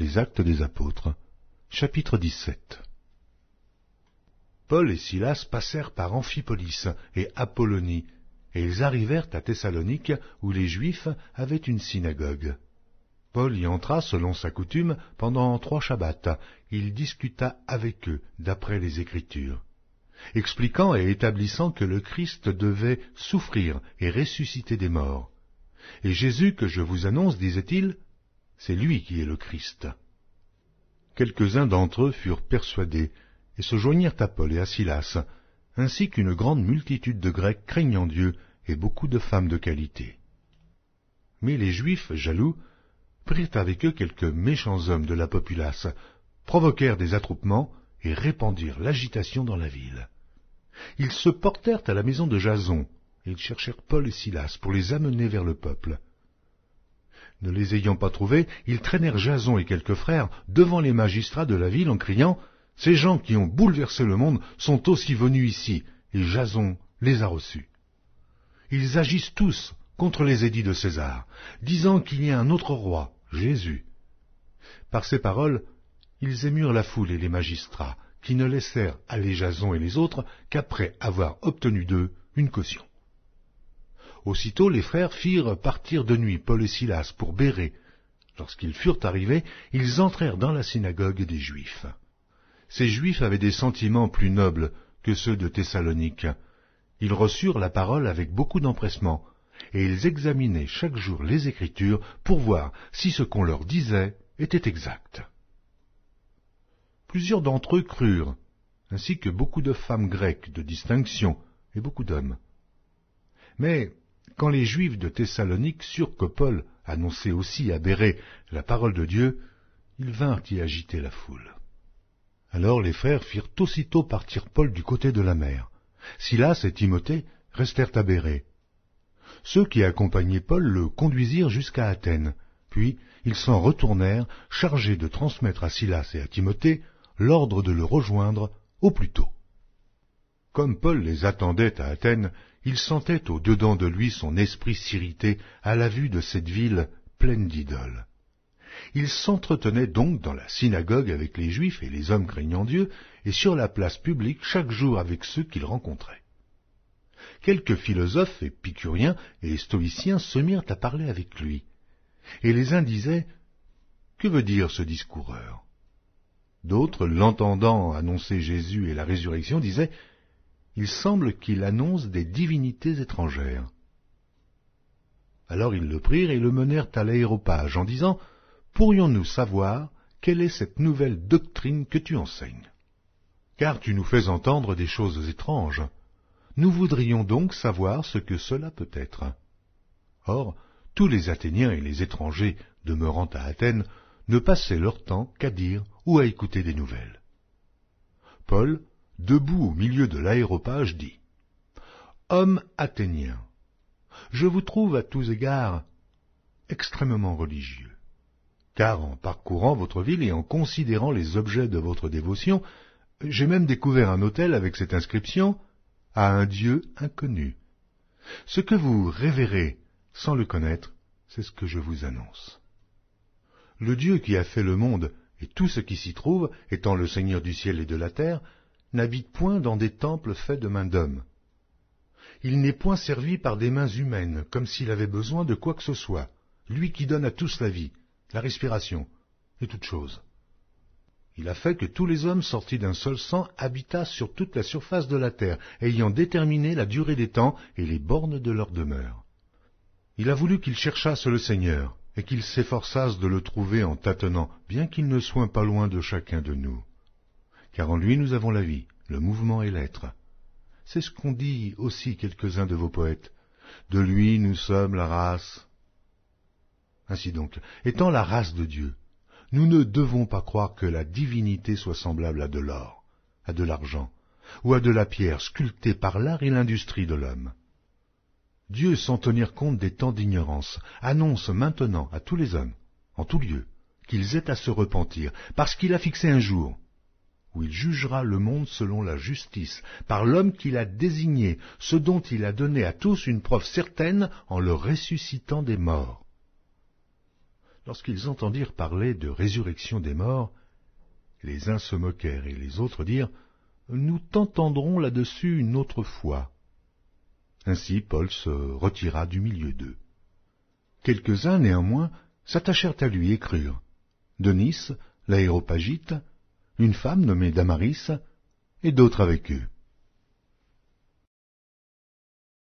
Les Actes des Apôtres, chapitre 17. Paul et Silas passèrent par Amphipolis et Apollonie, et ils arrivèrent à Thessalonique, où les Juifs avaient une synagogue. Paul y entra selon sa coutume pendant 3 shabbats. Il discuta avec eux d'après les Écritures, expliquant et établissant que le Christ devait souffrir et ressusciter des morts. Et Jésus que je vous annonce, disait-il, c'est lui qui est le Christ. Quelques-uns d'entre eux furent persuadés et se joignirent à Paul et à Silas, ainsi qu'une grande multitude de Grecs craignant Dieu et beaucoup de femmes de qualité. Mais les Juifs, jaloux, prirent avec eux quelques méchants hommes de la populace, provoquèrent des attroupements et répandirent l'agitation dans la ville. Ils se portèrent à la maison de Jason, et ils cherchèrent Paul et Silas pour les amener vers le peuple. Ne les ayant pas trouvés, ils traînèrent Jason et quelques frères devant les magistrats de la ville en criant « Ces gens qui ont bouleversé le monde sont aussi venus ici, et Jason les a reçus. Ils agissent tous contre les édits de César, disant qu'il y a un autre roi, Jésus. » Par ces paroles, ils émurent la foule et les magistrats, qui ne laissèrent aller Jason et les autres qu'après avoir obtenu d'eux une caution. Aussitôt les frères firent partir de nuit Paul et Silas pour Bérée. Lorsqu'ils furent arrivés, ils entrèrent dans la synagogue des Juifs. Ces Juifs avaient des sentiments plus nobles que ceux de Thessalonique. Ils reçurent la parole avec beaucoup d'empressement, et ils examinaient chaque jour les Écritures pour voir si ce qu'on leur disait était exact. Plusieurs d'entre eux crurent, ainsi que beaucoup de femmes grecques de distinction et beaucoup d'hommes. Mais quand les Juifs de Thessalonique surent que Paul annonçait aussi à Bérée la parole de Dieu, ils vinrent y agiter la foule. Alors les frères firent aussitôt partir Paul du côté de la mer. Silas et Timothée restèrent à Bérée. Ceux qui accompagnaient Paul le conduisirent jusqu'à Athènes, puis ils s'en retournèrent, chargés de transmettre à Silas et à Timothée l'ordre de le rejoindre au plus tôt. Comme Paul les attendait à Athènes, il sentait au-dedans de lui son esprit s'irriter à la vue de cette ville pleine d'idoles. Il s'entretenait donc dans la synagogue avec les Juifs et les hommes craignant Dieu, et sur la place publique chaque jour avec ceux qu'il rencontrait. Quelques philosophes épicuriens et stoïciens se mirent à parler avec lui, et les uns disaient « Que veut dire ce discoureur ?» D'autres, l'entendant annoncer Jésus et la résurrection, disaient « Il semble qu'il annonce des divinités étrangères. » Alors ils le prirent et le menèrent à l'aréopage en disant « Pourrions-nous savoir quelle est cette nouvelle doctrine que tu enseignes? Car tu nous fais entendre des choses étranges. Nous voudrions donc savoir ce que cela peut être. » Or, tous les Athéniens et les étrangers demeurant à Athènes ne passaient leur temps qu'à dire ou à écouter des nouvelles. Paul, debout au milieu de l'aréopage, dit « Hommes athéniens, je vous trouve à tous égards extrêmement religieux, car en parcourant votre ville et en considérant les objets de votre dévotion, j'ai même découvert un autel avec cette inscription « À un Dieu inconnu ». Ce que vous révérez sans le connaître, c'est ce que je vous annonce. Le Dieu qui a fait le monde et tout ce qui s'y trouve, étant le Seigneur du ciel et de la terre, n'habite point dans des temples faits de mains d'hommes. Il n'est point servi par des mains humaines, comme s'il avait besoin de quoi que ce soit, lui qui donne à tous la vie, la respiration et toutes choses. Il a fait que tous les hommes sortis d'un seul sang habitassent sur toute la surface de la terre, ayant déterminé la durée des temps et les bornes de leur demeure. Il a voulu qu'ils cherchassent le Seigneur, et qu'ils s'efforçassent de le trouver en tâtonnant, bien qu'il ne soit pas loin de chacun de nous. Car en lui nous avons la vie, le mouvement et l'être. C'est ce qu'ont dit aussi quelques-uns de vos poètes. De lui nous sommes la race. Ainsi donc, étant la race de Dieu, nous ne devons pas croire que la divinité soit semblable à de l'or, à de l'argent, ou à de la pierre sculptée par l'art et l'industrie de l'homme. Dieu, sans tenir compte des temps d'ignorance, annonce maintenant à tous les hommes, en tout lieu, qu'ils aient à se repentir, parce qu'il a fixé un jour où il jugera le monde selon la justice, par l'homme qu'il a désigné, ce dont il a donné à tous une preuve certaine en le ressuscitant des morts. Lorsqu'ils entendirent parler de résurrection des morts, les uns se moquèrent et les autres dirent « Nous t'entendrons là-dessus une autre fois. » Ainsi Paul se retira du milieu d'eux. Quelques-uns, néanmoins, s'attachèrent à lui et crurent. Denis, l'Aréopagite, une femme nommée Damaris, et d'autres avec eux.